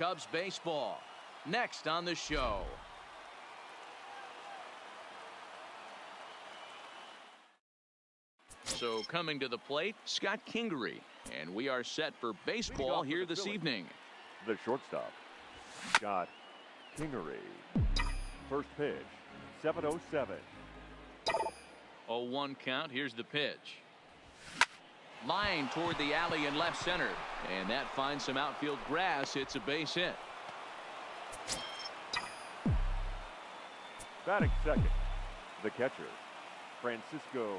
Cubs baseball, next on the show. So coming to the plate, Scott Kingery. And we are set for baseball here this evening. The shortstop, Scott Kingery. First pitch, 7:07. 0-1 count. Here's the pitch. Line toward the alley in left center. And that finds some outfield grass. It's a base hit. Batting second, the catcher, Francisco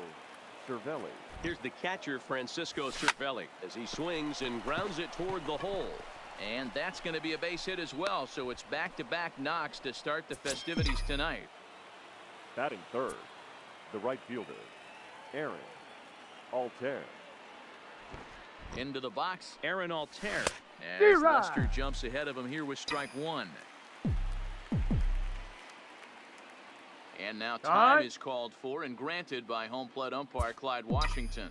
Cervelli. Here's the catcher, Francisco Cervelli, as he swings and grounds it toward the hole. And that's going to be a base hit as well. So it's back-to-back knocks to start the festivities tonight. Batting third, the right fielder, Aaron Altair. Into the box, Aaron Altair. As Lester jumps ahead of him here with strike one. And now time is called for and granted by home plate umpire Clyde Washington.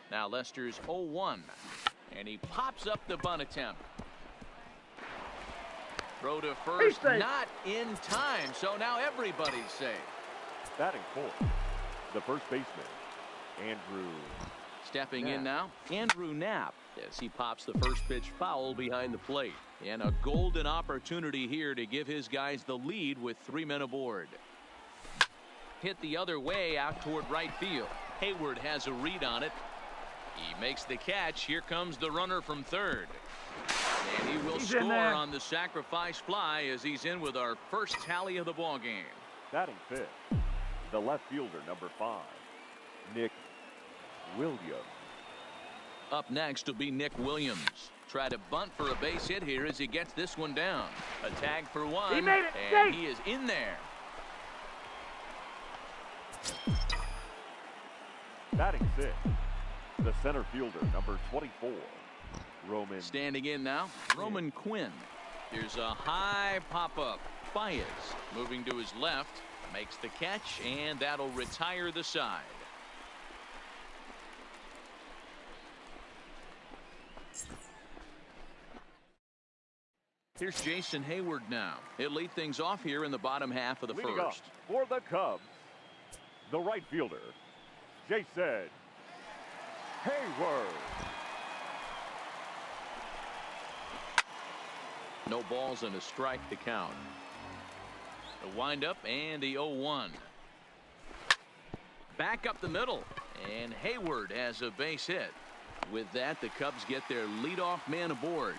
Now Lester's 0-1. And he pops up the bunt attempt. Throw to first, not in time. So now everybody's safe. Batting fourth, the first baseman, Andrew. Stepping in now, Andrew Knapp, as he pops the first pitch foul behind the plate. And a golden opportunity here to give his guys the lead with 3 men aboard. Hit the other way out toward right field. Hayward has a read on it. He makes the catch. Here comes the runner from third. And he will score on the sacrifice fly as he's in with our first tally of the ball game. Batting fifth, the left fielder, number 5, Nick Williams. Up next will be Nick Williams. Try to bunt for a base hit here as he gets this one down. A tag for one. He made it. And he is in there. Batting sixth, the center fielder, number 24, Roman. Standing in now, Roman Quinn. Here's a high pop-up. Baez moving to his left. Makes the catch, and that'll retire the side. Here's Jason Hayward now. He'll lead things off here in the bottom half of the Leading first. up for the Cubs, the right fielder, Jason Hayward. No balls and a strike to count. The windup and the 0-1. Back up the middle, and Hayward has a base hit. With that, the Cubs get their leadoff man aboard.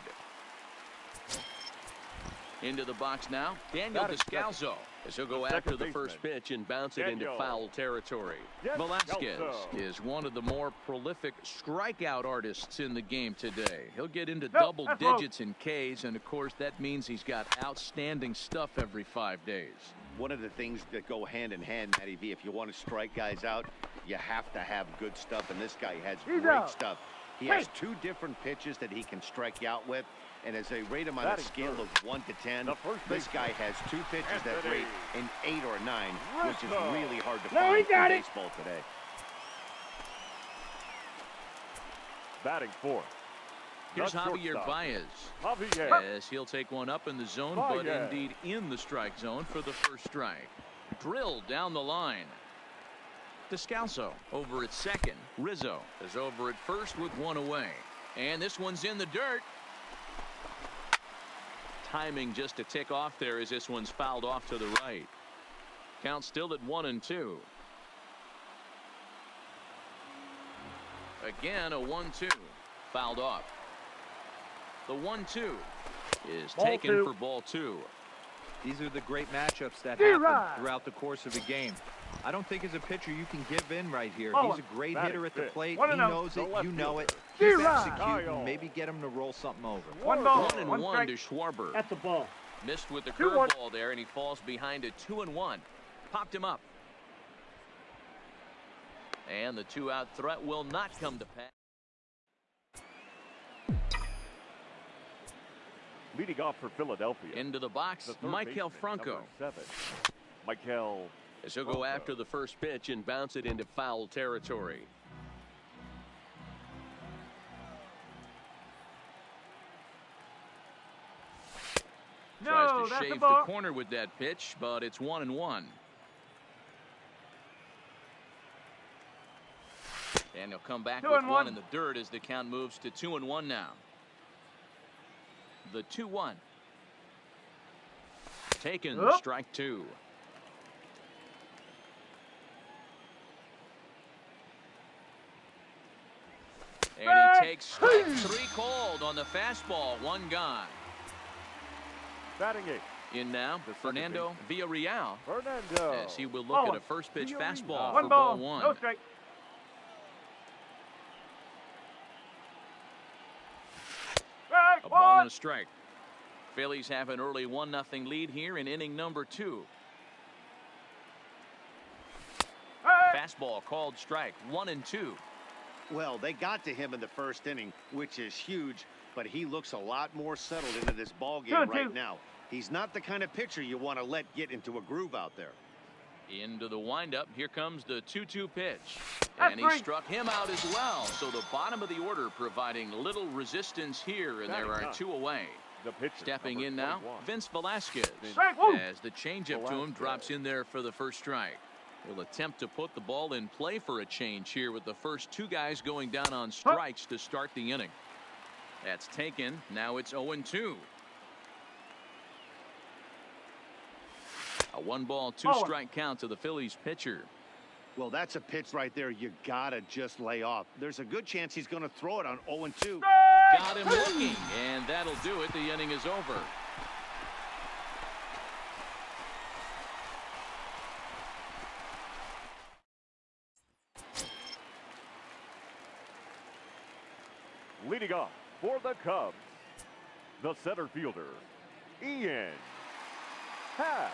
Into the box now, Daniel Descalso, as he'll go after the first pitch and bounce it into foul territory. Velasquez is one of the more prolific strikeout artists in the game today. He'll get into double digits in Ks, and of course that means he's got outstanding stuff every 5 days. One of the things that go hand in hand, Matty V, if you want to strike guys out, you have to have good stuff, and this guy has great stuff. He has 2 different pitches that he can strike you out with. And as they rate him on a scale of 1 to 10, this guy has 2 pitches that rate an 8 or a 9, which is really hard to find in baseball today. Batting fourth, here's Javier Baez. Yes, he'll take one up in the zone, but indeed in the strike zone for the first strike. Drilled down the line. Descalso over at second. Rizzo is over at first with 1 away. And this one's in the dirt. Timing just to tick off there as this one's fouled off to the right. Count still at 1-2. Again, a 1-2. Fouled off. The 1-2 is taken for ball 2. These are the great matchups that happen throughout the course of a game. I don't think as a pitcher you can give in right here. He's a great hitter at the plate. He knows it. You know it. Keep executing. Maybe get him to roll something over. 1-1 to Schwarber. That's a ball. Missed with the curveball there, and he falls behind a 2-1. Popped him up. And the 2-out threat will not come to pass. Leading off for Philadelphia. Into the box, Maikel Franco. Maikel. As he'll go after the first pitch and bounce it into foul territory. Tries to shave the corner with that pitch, but it's 1-1. And he'll come back with one in the dirt as the count moves to 2-1 now. The 2-1. Taken, strike two. And he takes strike three called on the fastball. One gone. Batting eighth. In now, Fernando Villarreal. Fernando. As he will look at a first pitch fastball One for ball, ball one. no strike. A ball and a strike. Phillies have an early 1-0 lead here in inning number 2. Fastball called strike, 1-2. Well, they got to him in the first inning, which is huge, but he looks a lot more settled into this ball game right now. He's not the kind of pitcher you want to let get into a groove out there. Into the windup, here comes the 2-2 pitch. And he struck him out as well. So the bottom of the order providing little resistance here, and there are two away. Stepping in now, Vince Velasquez, as the changeup to him drops in there for the first strike. He'll attempt to put the ball in play for a change here with the first two guys going down on strikes to start the inning. That's taken. Now it's 0-2. A 1-ball, 2-strike count to the Phillies pitcher. Well, that's a pitch right there you gotta just lay off. There's a good chance he's going to throw it on 0-2. Got him looking, and that'll do it. The inning is over. Leading off for the Cubs, the center fielder, Ian Happ.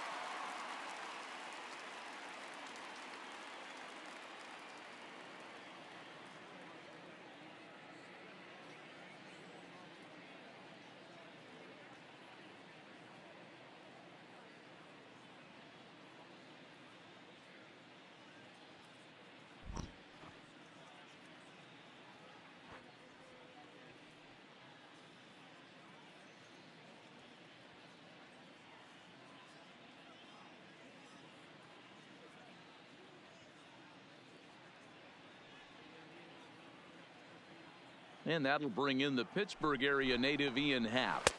And that'll bring in the Pittsburgh area native Ian Happ.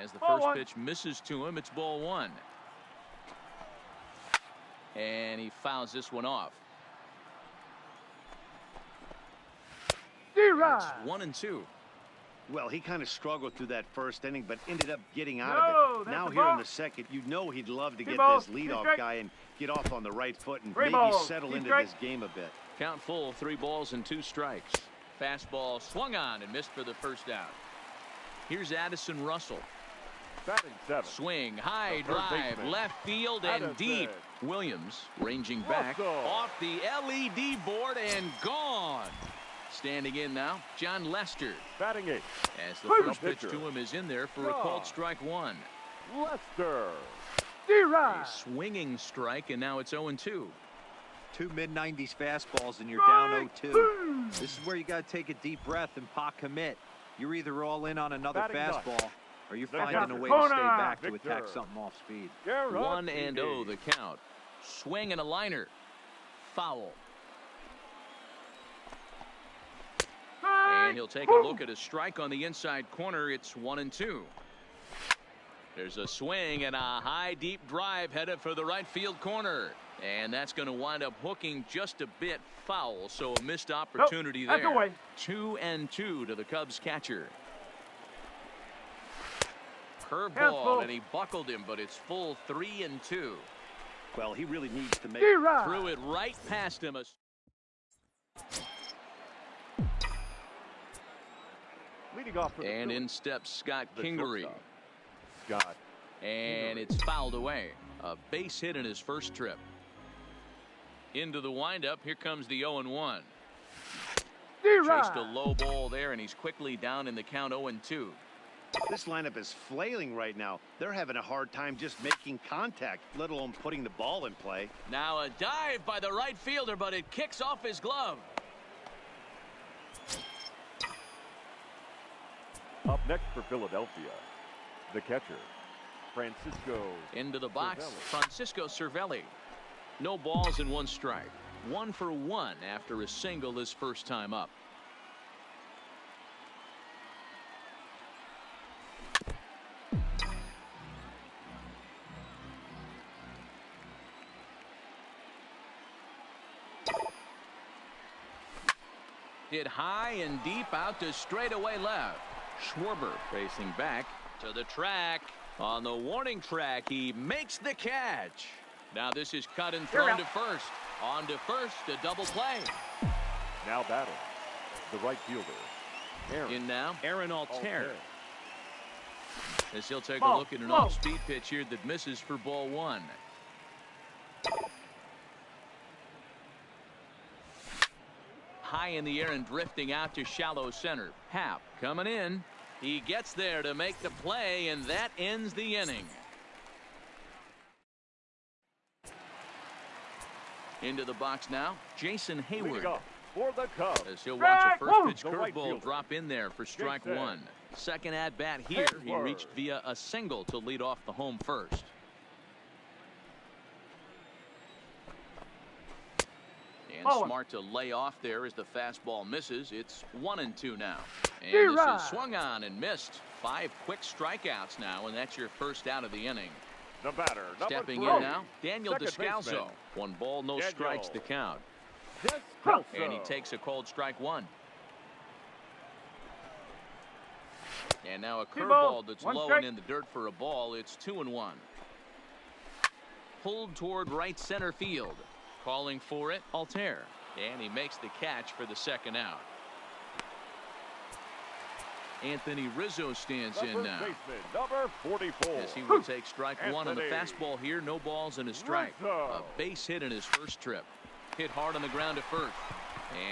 As the first pitch misses to him, it's ball one. And he fouls this one off. It's 1-2. Well, he kind of struggled through that first inning, but ended up getting out of it. Now here in the second, you know he'd love to get this leadoff guy and get off on the right foot and maybe settle into this game a bit. Count full, 3 balls and 2 strikes. Fastball swung on and missed for the first out. Here's Addison Russell. Batting 7th. Swing, high drive, left field and deep. Williams ranging back off the LED board and gone. Standing in now, John Lester. Batting 8th. As the first pitch to him is in there for a called strike one. Lester. A swinging strike, and now it's 0-2. 2 mid-90s fastballs and you're down 0-2. This is where you got to take a deep breath and pot commit. You're either all in on another fastball or you're finding a way to stay back to attack something off speed. 1-0 the count. Swing and a liner. Foul. And he'll take a look at a strike on the inside corner. It's 1-2. There's a swing and a high deep drive headed for the right field corner. And that's going to wind up hooking just a bit foul. So a missed opportunity there. 2-2 to the Cubs catcher. Curveball, and he buckled him, but it's full 3-2. Well, he really needs to make threw it right past him. Leading off for the and Phillies, in steps Scott Kingery. Scott. And it's fouled away. A base hit in his first trip. Into the windup. Here comes the 0-1. Chased a low ball there, and he's quickly down in the count 0-2. This lineup is flailing right now. They're having a hard time just making contact, let alone putting the ball in play. Now a dive by the right fielder, but it kicks off his glove. Up next for Philadelphia, the catcher, Francisco. Into the box, Cervelli. Francisco Cervelli. No balls and 1 strike. 1 for 1 after a single his first time up. Hit high and deep out to straightaway left. Schwarber facing back to the track. On the warning track, he makes the catch. Now this is cut and thrown to first. On to first, a double play. Now batting, the right fielder, Aaron. In now, Aaron Altair. Altair. As he'll take a look at an off-speed pitch here that misses for ball 1. High in the air and drifting out to shallow center. Happ coming in. He gets there to make the play, and that ends the inning. Into the box now, Jason Hayward. Leading off for the Cubs. As he'll watch a first pitch The right curveball fielder. drop in there for strike Jason 1. Second at bat here, he Hayward. reached via a single to lead off the home first. And smart to lay off there as the fastball misses. It's 1-2 now. And this is swung on and missed. 5 quick strikeouts now, and that's your first out of the inning. The batter, number Stepping 3. in now, Daniel Second Descalso. baseman. 1 ball, no Daniel. strikes to count. Descalso. And he takes a cold strike 1. And now a curveball that's low and in the dirt for a ball. It's 2-1. Pulled toward right center field. Calling for it, Altair. And he makes the catch for the second out. Anthony Rizzo stands in now. Baseman, number 44. As he will take strike 1 on the Anthony fastball here. No balls and a strike. Rizzo. A base hit in his first trip. Hit hard on the ground to first.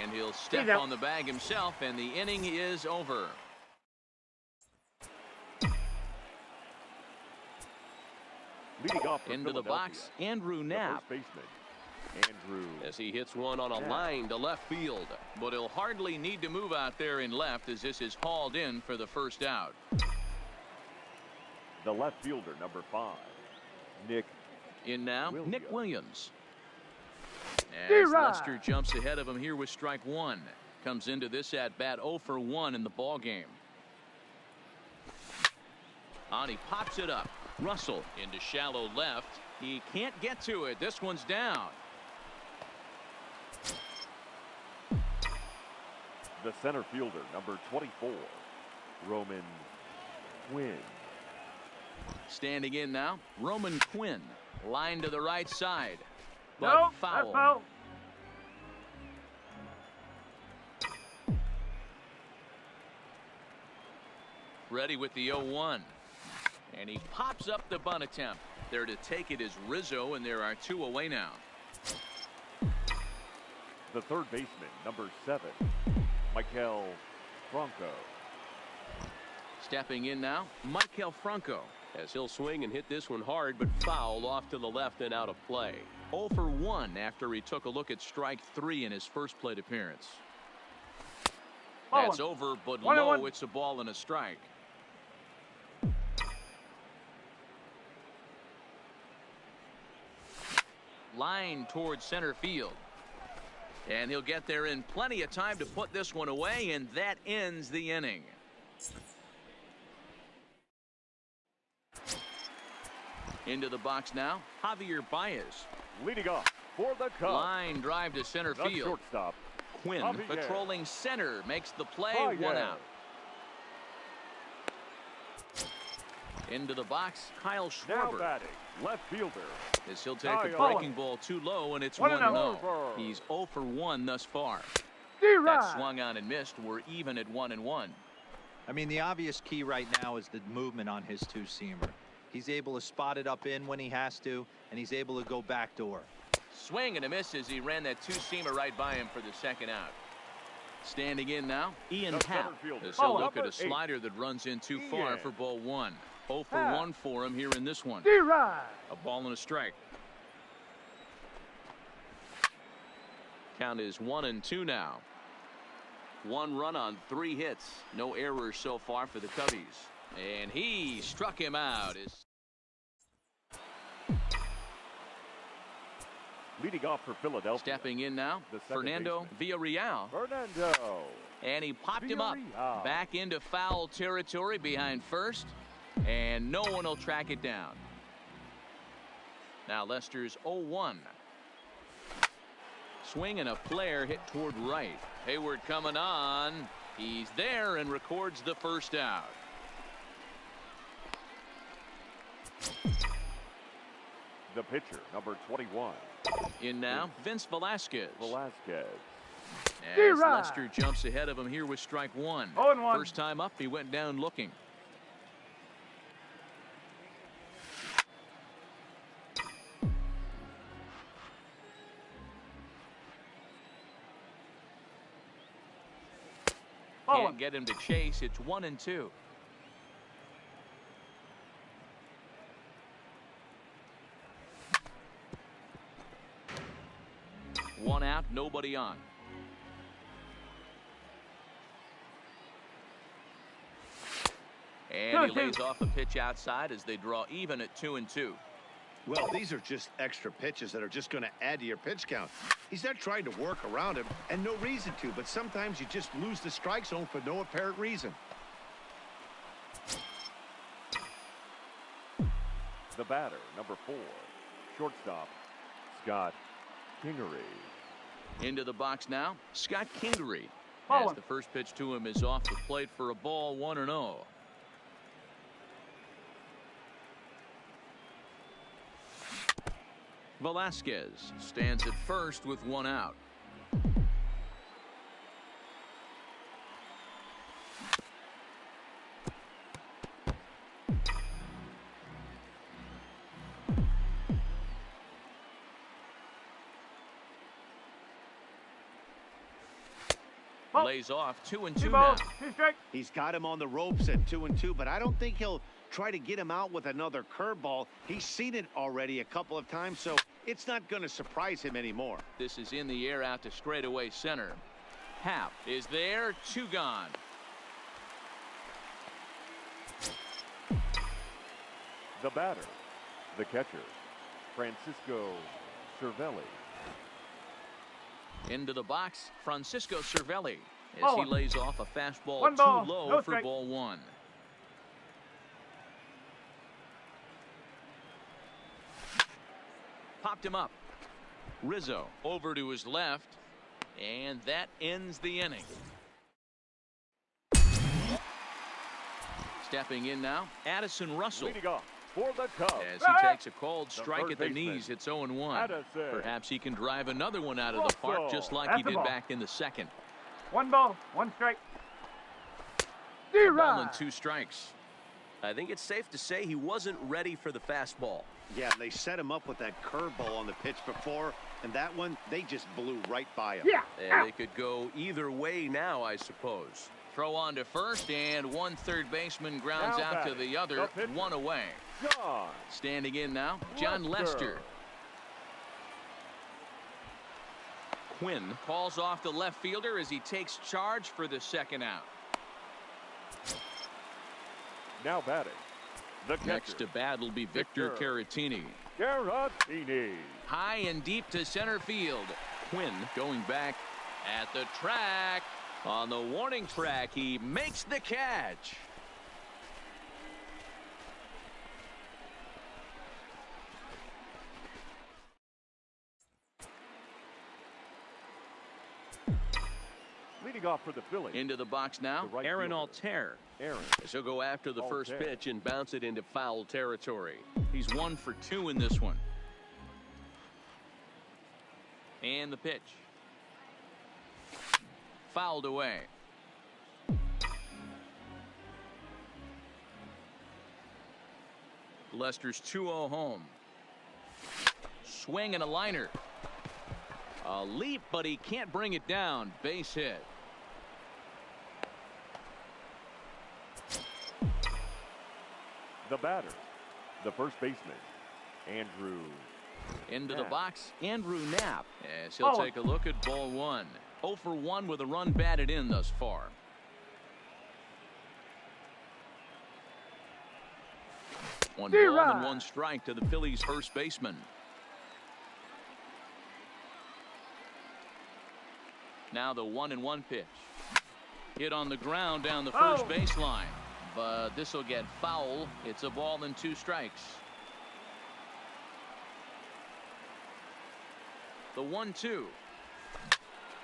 And he'll step on the bag himself, and the inning is over. Leading off for Into the box, Andrew the Knapp. first baseman, Andrew. As he hits one on a line to left field. But he'll hardly need to move out there in left as this is hauled in for the first out. The left fielder, number 5, Nick. In now, Williams. Nick Williams. As Lester jumps ahead of him here with strike 1. Comes into this at bat 0 for 1 in the ball game. On he pops it up. Russell into shallow left. He can't get to it. This one's down. The center fielder, number 24, Roman Quinn. Standing in now, Roman Quinn. Line to the right side. But foul. That's foul. Ready with the 0-1. And he pops up the bunt attempt. There to take it is Rizzo, and there are 2 away now. The third baseman, number 7, Maikel Franco. Stepping in now, Maikel Franco. As he'll swing and hit this one hard, but foul off to the left and out of play. 0 for 1 after he took a look at strike 3 in his first plate appearance. That's over, but low. It's a ball and a strike. Line towards center field. And he'll get there in plenty of time to put this one away, and that ends the inning. Into the box now, Javier Baez. Leading off for the Cubs. Line drive to center The field. shortstop, Quinn Javier patrolling center makes the play. Baez. 1 out. Into the box, Kyle now Schwarber. batting, left fielder, As he'll take a Kyle. breaking ball too low, and it's 1-0. 1-0. He's 0 for 1 thus far. D-Rod. That swung on and missed. We're even at 1-1. I mean, the obvious key right now is the movement on his two-seamer. He's able to spot it up in when he has to, and he's able to go backdoor. Swing and a miss as he ran that two-seamer right by him for the second out. Standing in now, Ian The Happ. center fielder. As he'll look Number at a 8. slider that runs in too far Ian. for ball 1. 0 for Happ. 1 for him here in this one. D-Rod. A ball and a strike. Count is 1-2 now. 1 run on 3 hits. No errors so far for the Cubbies. And he struck him out. Leading off for Philadelphia. Stepping in now, Fernando Villarreal. Fernando. And he popped him up. Back into foul territory behind first. And no one will track it down. Now Lester's 0-1. Swing and a flare hit toward right. Hayward coming on. He's there and records the first out. The pitcher, number 21. In now, Vince Velasquez. Velasquez. As Lester jumps ahead of him here with strike one. 0-1. First time up, he went down looking. Can't get him to chase. It's 1-2. One out, nobody on. And he lays off a pitch outside as they draw even at 2-2. Well, these are just extra pitches that are just going to add to your pitch count. He's not trying to work around him, and no reason to, but sometimes you just lose the strike zone for no apparent reason. The batter, number 4. Shortstop, Scott Kingery. Into the box now, Scott Kingery. As the first pitch to him is off the plate for a ball, 1-0. Velasquez stands at first with one out. Lays off 2-2 now. He's got him on the ropes at 2-2, but I don't think he'll try to get him out with another curveball. He's seen it already a couple of times, so it's not going to surprise him anymore. This is in the air out to straightaway center. Happ is there, 2 gone. The batter, the catcher, Francisco Cervelli. Into the box, Francisco Cervelli, as he lays off a fastball too low for ball 1. Popped him up. Rizzo over to his left, and that ends the inning. Stepping in now, Addison Russell. Leading off for the Cubs. As he takes a called strike at the baseman, knees, it's 0-1. Addison. Perhaps he can drive another one out of the park just like he did back in the second. 1 ball, 1 strike. Ball and 2 strikes. I think it's safe to say he wasn't ready for the fastball. Yeah, they set him up with that curveball on the pitch before, and that one, they just blew right by him. And they could go either way now, I suppose. Throw on to first, and one third baseman grounds out to the other, 1 away. John. Standing in now, John Lester. Quinn calls off the left fielder as he takes charge for the second out. Now batting, the catcher. Next to bat will be Victor Caratini. Caratini. High and deep to center field. Quinn going back at the track. On the warning track, he makes the catch. Leading off for the Phillies. Into the box now, right Aaron fielder. Altair. Aaron. As he'll go after the first Altair. pitch and bounce it into foul territory. He's 1 for 2 in this one. And the pitch. Fouled away. Lester's 2-0 home. Swing and a liner. A leap, but he can't bring it down. Base hit. The batter, the first baseman, Andrew. Into Knapp. the box, Andrew Knapp, as he'll take a look at ball 1. 0 for 1 with a run batted in thus far. One ball and 1 strike to the Phillies' first baseman. Now the 1-1 pitch. Hit on the ground down the first baseline. But this will get foul. It's a ball and 2 strikes. The 1-2.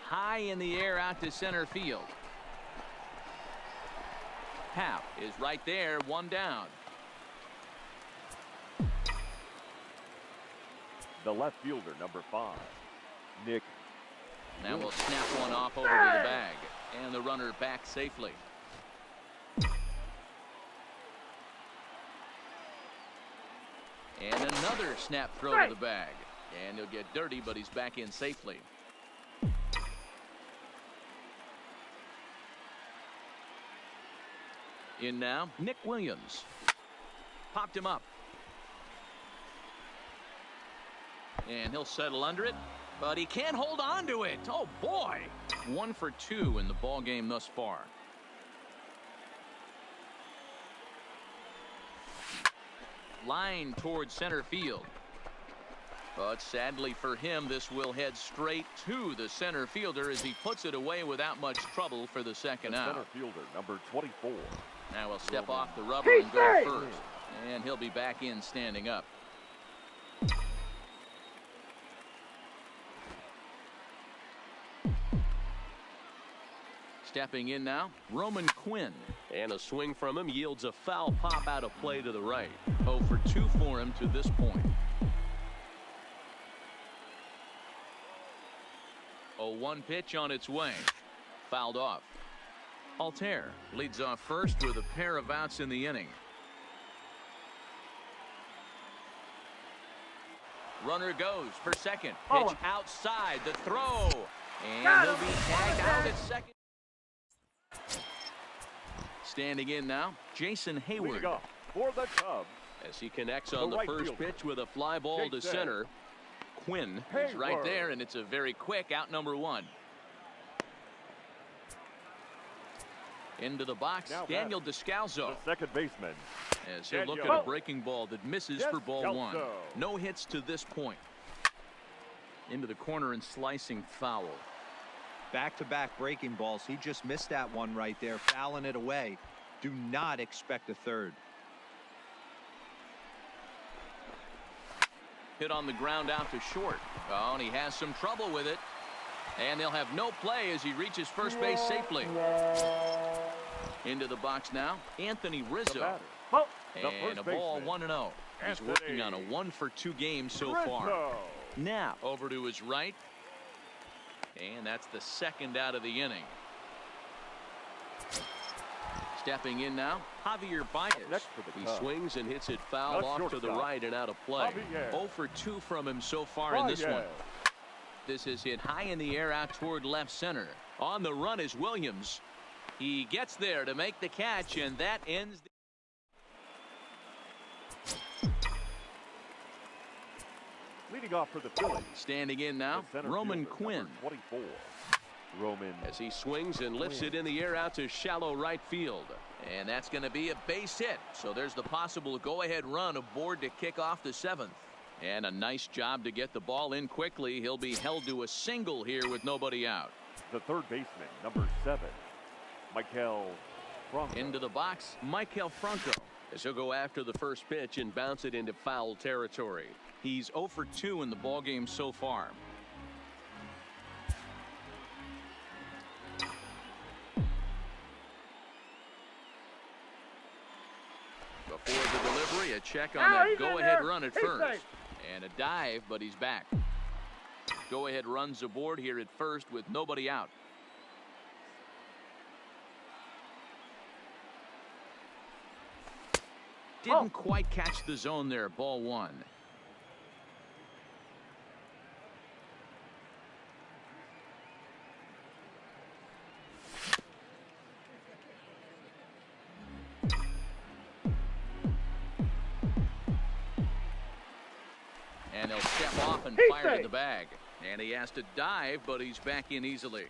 High in the air out to center field. Happ is right there, 1 down. The left fielder, number 5, Nick. Now we'll snap one off over to the bag. And the runner back safely. And another snap throw to the bag. And he'll get dirty, but he's back in safely. In now, Nick Williams. Popped him up. And he'll settle under it, but he can't hold on to it. Oh, boy. 1 for 2 in the ball game thus far. Line towards center field. But sadly for him, this will head straight to the center fielder as he puts it away without much trouble for the second out. Center fielder, number 24. Now he'll step off the rubber and go first. And he'll be back in standing up. Stepping in now, Roman Quinn. And a swing from him yields a foul pop out of play to the right. 0 for 2 for him to this point. 0-1 pitch on its way. Fouled off. Altair leads off first with a pair of outs in the inning. Runner goes for second. Pitch outside. The throw. And he'll be tagged out at second. Standing in now, Jason Hayward. For the Cubs. As he connects on the first pitch with a fly ball to center. Quinn is right there, and it's a very quick out, number 1. Into the box, now Daniel Descalso. The second baseman. As he'll look at a breaking ball that misses for ball 1. No hits to this point. Into the corner and slicing foul. Back-to-back breaking balls. He just missed that one right there, fouling it away. Do not expect a third. Hit on the ground out to short. Oh, and he has some trouble with it. And they'll have no play as he reaches first base safely. Into the box now, Anthony Rizzo. And a ball 1-0. He's working on a 1 for 2 game so far. Now over to his right. And that's the second out of the inning. Stepping in now, Javier Baez. He swings and hits it foul off to the right and out of play. 0 for 2 from him so far in this one. This is hit high in the air out toward left center. On the run is Williams. He gets there to make the catch, and that ends the leading off for the Phillies. Standing in now, Roman Quinn. 24. Roman. As he swings and lifts it in the air out to shallow right field. And that's going to be a base hit. So there's the possible go-ahead run aboard to kick off the 7th. And a nice job to get the ball in quickly. He'll be held to a single here with nobody out. The third baseman, number 7, Maikel Franco. Into the box, Maikel Franco. As he'll go after the first pitch and bounce it into foul territory. He's 0 for 2 in the ballgame so far. Before the delivery, a check on that go-ahead run at first. And a dive, but he's back. Go-ahead runs aboard here at first with nobody out. Didn't quite catch the zone there, ball 1. And he'll step off and fire to the bag. And he has to dive, but he's back in easily.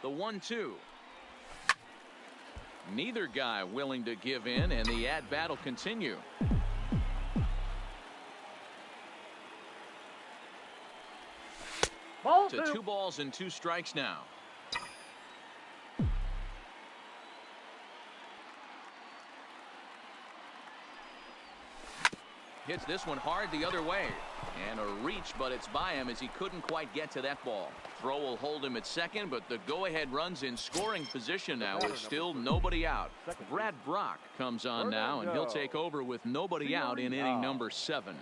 The 1-2. Neither guy willing to give in, and the at-bat will continue. To 2 balls and 2 strikes now. Hits this one hard the other way. And a reach, but it's by him as he couldn't quite get to that ball. Throw will hold him at second, but the go-ahead run's in scoring position now with still nobody out. Brad Brock comes on now, and he'll take over with nobody out in inning number 7.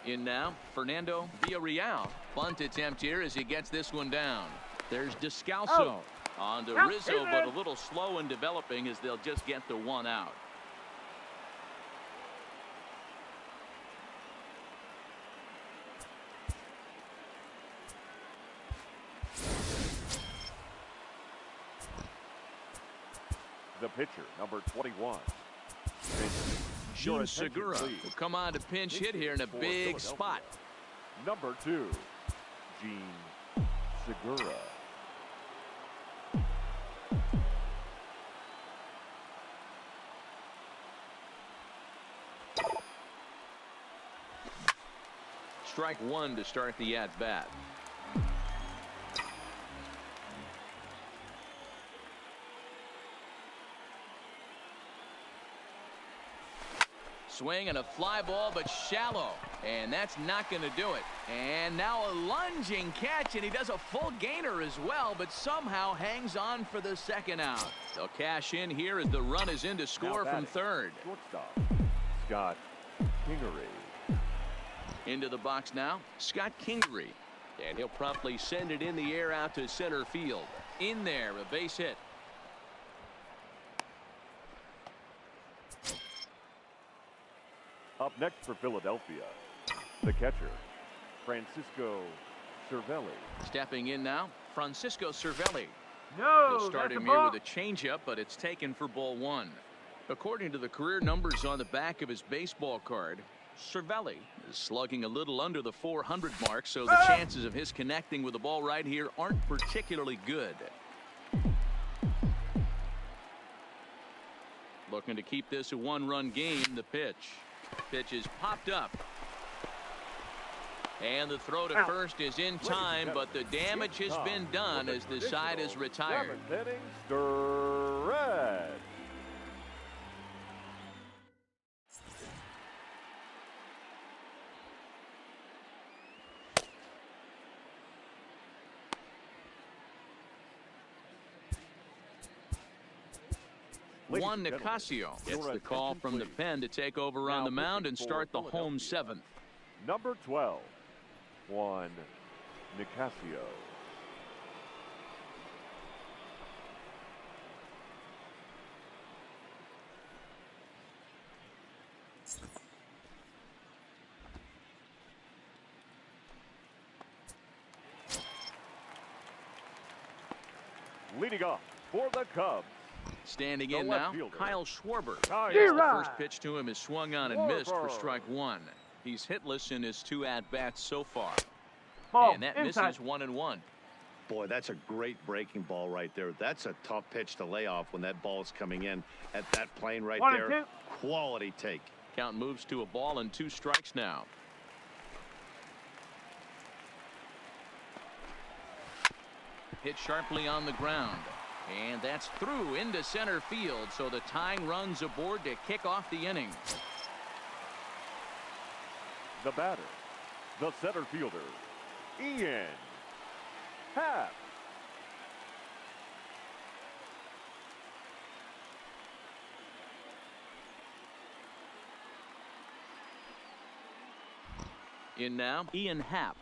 In now, Fernando Villarreal. Bunt attempt here as he gets this one down. There's Descalso on to Rizzo, but a little slow in developing as they'll just get the 1 out. The pitcher, number 21. Jean Segura will come on to pinch hit here in a big spot. Number 2, Jean Segura. Strike 1 to start the at-bat. Swing and a fly ball, but shallow. And that's not going to do it. And now a lunging catch, and he does a full gainer as well, but somehow hangs on for the 2nd out. They'll cash in here as the run is in to score from third. Shortstop, Scott Kingery. Into the box now, Scott Kingery. And he'll promptly send it in the air out to center field. In there, a base hit. Up next for Philadelphia, the catcher, Francisco Cervelli. Stepping in now, Francisco Cervelli. No, He'll start him here with a changeup, but it's taken for ball 1. According to the career numbers on the back of his baseball card, Cervelli is slugging a little under the 400 mark, so the chances of his connecting with the ball right here aren't particularly good. Looking to keep this a 1-run game. The pitch. Pitch is popped up. And the throw to first is in time, but the damage has been done as the side is retired. 7th inning, Red. Juan Nicasio gets the call from the pen to take over on the mound and start the home 7th. Number 12, Juan Nicasio. Leading off for the Cubs. Standing in now, Kyle Schwarber. The first pitch to him is swung on and missed for strike 1. He's hitless in his 2 at-bats so far. And that misses 1-1. Boy, that's a great breaking ball right there. That's a tough pitch to lay off when that ball's coming in at that plane right there. Quality take. Count moves to a ball and 2 strikes now. Hit sharply on the ground. And that's through into center field, so the tying run's aboard to kick off the inning. The batter, the center fielder, Ian Happ. In now, Ian Happ.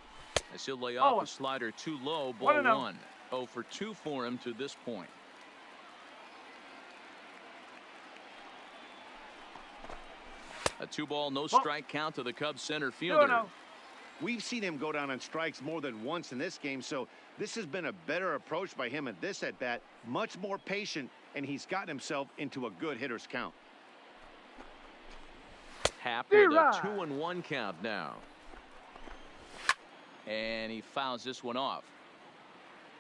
As he'll lay off a slider too low, ball 1. 0 for 2 for him to this point. A 2-ball, no strike count to the Cubs center fielder. We've seen him go down on strikes more than once in this game, so this has been a better approach by him at this at-bat. Much more patient, and he's gotten himself into a good hitter's count. Happ with a 2-1 count now. And he fouls this one off.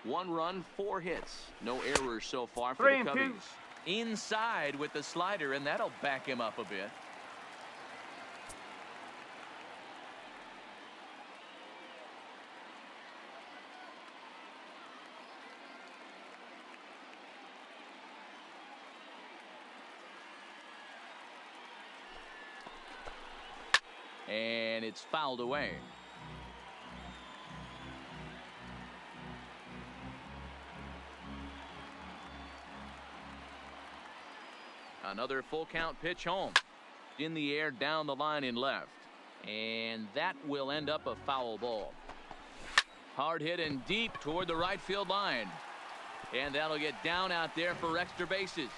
1 run, 4 hits. No errors so far for the Cubbies. Inside with the slider, and that'll back him up a bit. And it's fouled away. Another full count pitch home. In the air, down the line in left. And that will end up a foul ball. Hard hit and deep toward the right field line. And that'll get down out there for extra bases.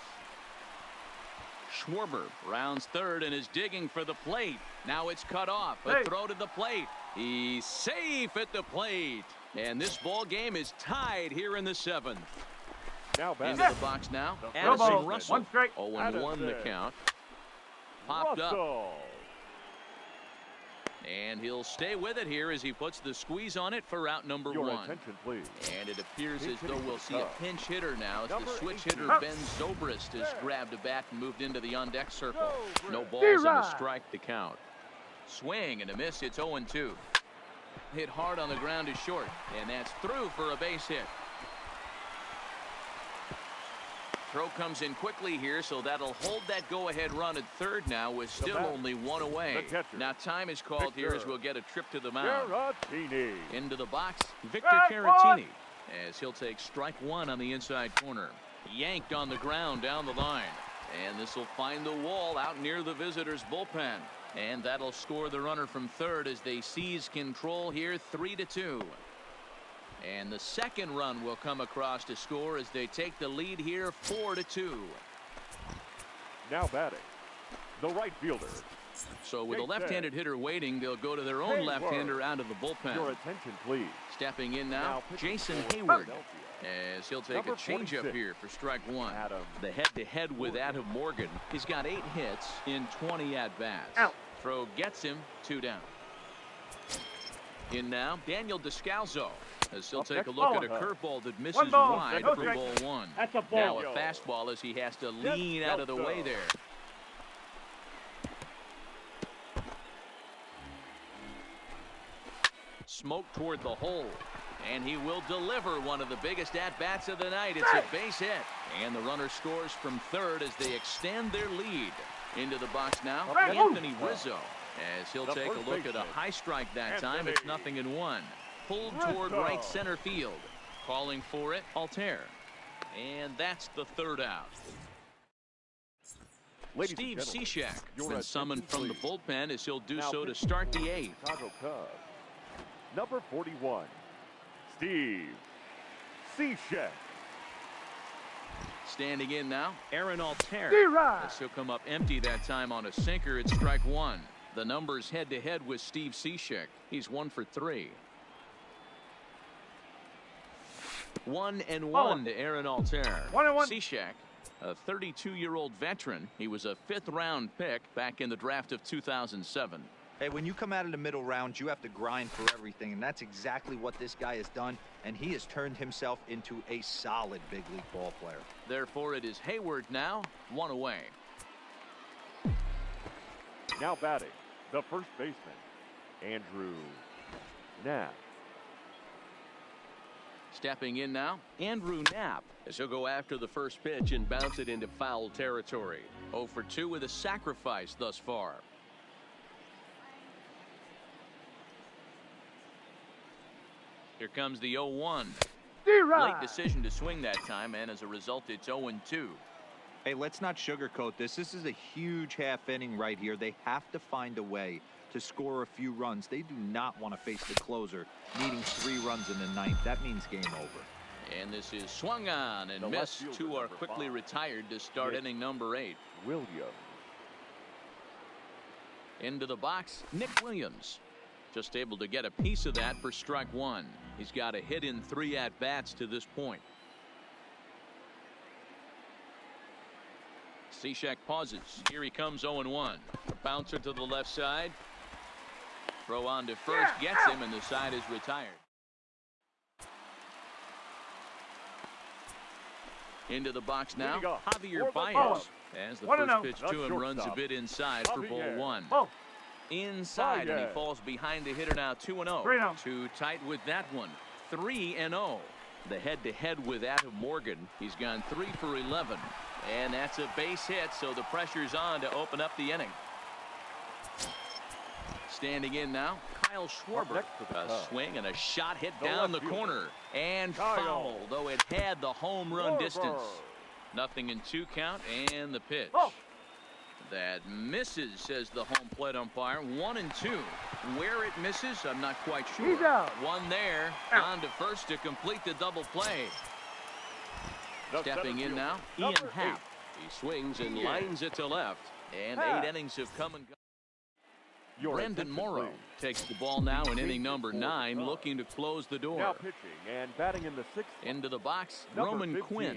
Schwarber rounds third and is digging for the plate. Now it's cut off. A throw to the plate. He's safe at the plate. And this ball game is tied here in the seventh. Now back. Into the box now. Addison Russell. 0-1 the count. Popped up. And he'll stay with it here as he puts the squeeze on it for out number Your one. attention, please. And it appears as though we'll see a pinch hitter now as the switch hitter Ben Zobrist has grabbed a bat and moved into the on-deck circle. No balls and a strike to count. Swing and a miss. It's 0-2. Hit hard on the ground is short, and that's through for a base hit. Throw comes in quickly here, so that'll hold that go-ahead run at third now with still only one away. Now time is called here as we'll get a trip to the mound. Caratini. Into the box, Victor Caratini, as he'll take strike one on the inside corner. Yanked on the ground down the line. And this will find the wall out near the visitors' bullpen. And that'll score the runner from third as they seize control here 3-2. And the second run will come across to score as they take the lead here 4-2. Now batting, the right fielder. So with a left-handed hitter waiting, they'll go to their own left-hander out of the bullpen. Your attention, please. Stepping in now Jason Hayward, as he'll take a changeup here for strike one. The head-to-head with Adam Morgan. He's got 8 hits in 20 at-bats. Throw gets him 2 down. In now Daniel Descalzo, as he'll take a look at a curveball that misses wide for ball one. That's a ball. Now a fastball as he has to lean out of the way there. Smoke toward the hole. And he will deliver one of the biggest at-bats of the night. It's a base hit. And the runner scores from third as they extend their lead. Into the box now, Anthony Rizzo, as he'll take a look at a high strike that time. It's 0-1. Pulled toward right center field. Calling for it, Altair. And that's the third out. Steve Cishek has been summoned from the bullpen as he'll do so to start the 8th. Chicago Cubs. Number 41, Steve Cishek. Standing in now, Aaron Altair. As he'll come up empty that time on a sinker at strike one. The numbers head-to-head with Steve Cishek. He's 1 for 3. 1-1 to Aaron Altair. 1-1. Cishek, a 32-year-old veteran. He was a 5th-round pick back in the draft of 2007. Hey, when you come out of the middle round, you have to grind for everything, and that's exactly what this guy has done, and he has turned himself into a solid big league ball player. Therefore, it is Hayward now, 1 away. Now batting, the first baseman, Andrew Knapp. Stepping in now, Andrew Knapp, as he'll go after the first pitch and bounce it into foul territory. 0 for 2 with a sacrifice thus far. Here comes the 0-1. Late decision to swing that time, and as a result, it's 0-2. Hey, let's not sugarcoat this. This is a huge half inning right here. They have to find a way to score a few runs. They do not want to face the closer, needing 3 runs in the 9th. That means game over. And this is swung on and missed. 2 are quickly retired to start inning number 8. Williams. Into the box, Nick Williams. Just able to get a piece of that for strike one. He's got a hit in 3 at-bats to this point. Cishek pauses. Here he comes 0-1. A bouncer to the left side. Throw on to first. Gets him, and the side is retired. Into the box now, Javier Baez. As the first pitch to him runs a bit inside for ball one. Inside, and he falls behind the hitter now 2-0. Too tight with that one. 3-0. The head-to-head with Adam Morgan. He's gone 3 for 11. And that's a base hit, so the pressure's on to open up the inning. Standing in now, Kyle Schwarber. A swing and a shot hit down the corner. And foul, though it had the home run distance. 0-2 count, and the pitch. That misses, says the home plate umpire. 1-2. Where it misses, I'm not quite sure. One there, on to first to complete the double play. Stepping in now, Ian Happ. He swings and lines it to left. And 8 innings have come and gone. Brandon Morrow takes the ball now in inning number 9, looking to close the door. Now pitching and batting in the 6th. Into the box, Roman Quinn.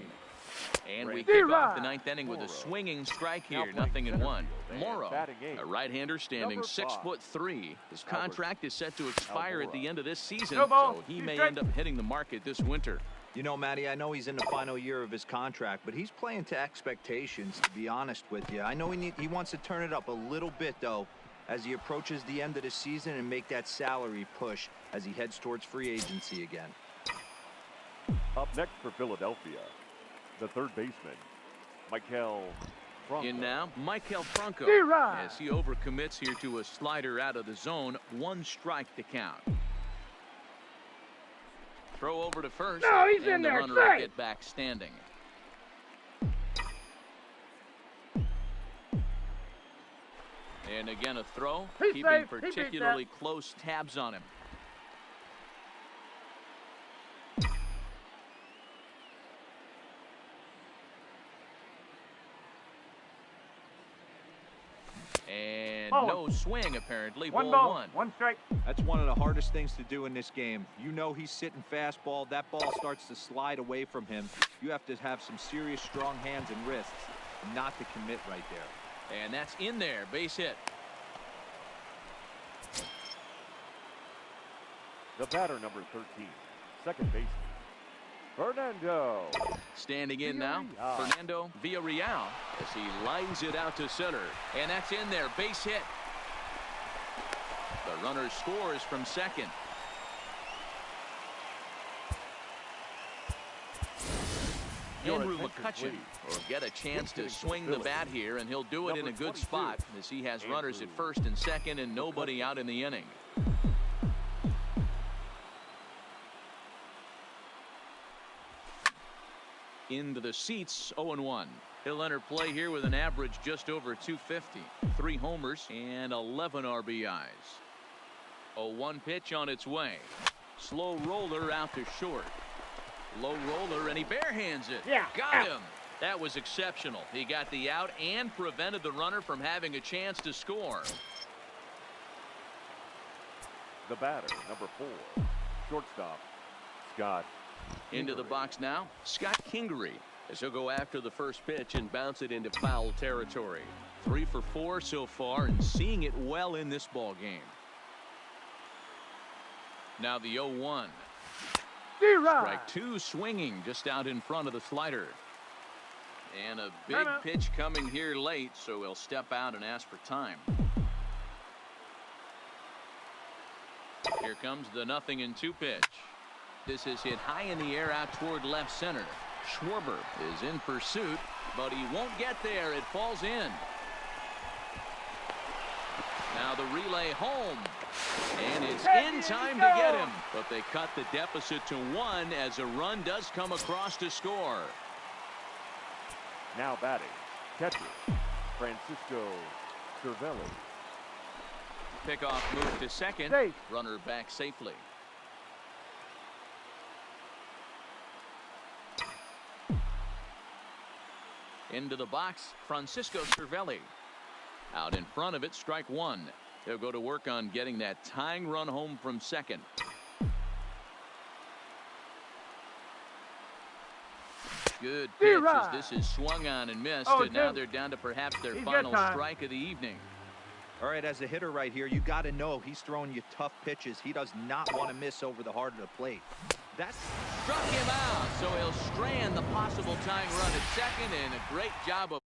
And we kick off the 9th inning with a swinging strike here, 0-1. Morrow, a right-hander standing 6'3". His contract is set to expire at the end of this season, so he may end up hitting the market this winter. You know, Matty, I know he's in the final year of his contract, but he's playing to expectations, to be honest with you. I know he wants to turn it up a little bit, though, as he approaches the end of the season and make that salary push as he heads towards free agency again. Up next for Philadelphia, the third baseman, Maikel Franco. In now, Maikel Franco, as he overcommits here to a slider out of the zone. 1 strike to count. Throw over to first. No, he's and in the there. runner will get back standing. And again a throw, keeping particularly close tabs on him. And no swing, apparently. One ball ball, 1. 1 strike. That's one of the hardest things to do in this game. You know he's sitting fastball. That ball starts to slide away from him. You have to have some serious strong hands and wrists not to commit right there. And that's in there. Base hit. The batter, number 13, second baseman, Fernando. Standing in now, Fernando Villarreal, as he lines it out to center. And that's in there. Base hit. The runner scores from second. Andrew McCutchen will get a chance to swing the bat here, and he'll do it in a good spot as he has runners at first and second and nobody out in the inning. Into the seats, 0-1. He'll enter play here with an average just over 250. 3 homers and 11 RBIs. 0-1 pitch on its way. Slow roller out to short. Low roller, and he barehands it. Got him. That was exceptional. He got the out and prevented the runner from having a chance to score. The batter, number 4, shortstop, Scott. Into the box now, Scott Kingery, as he'll go after the first pitch and bounce it into foul territory. 3 for 4 so far, and seeing it well in this ball game. Now the 0-1. Strike 2, swinging just out in front of the slider. And a big pitch coming here late, so he'll step out and ask for time. Here comes the 0-2 pitch. This is hit high in the air out toward left center. Schwarber is in pursuit, but he won't get there. It falls in. Now the relay home. And it's in time to get him. But they cut the deficit to 1 as a run does come across to score. Now batting, catcher, Francisco Cervelli. Pickoff move to second. Runner back safely. Into the box, Francisco Cervelli. Out in front of it, strike 1. They'll go to work on getting that tying run home from second. Good pitch as this is swung on and missed, and now they're down to perhaps their final strike of the evening. All right, as a hitter right here, you got to know he's throwing you tough pitches. He does not want to miss over the heart of the plate. That struck him out, so he'll strand the possible tying run at second, and a great job of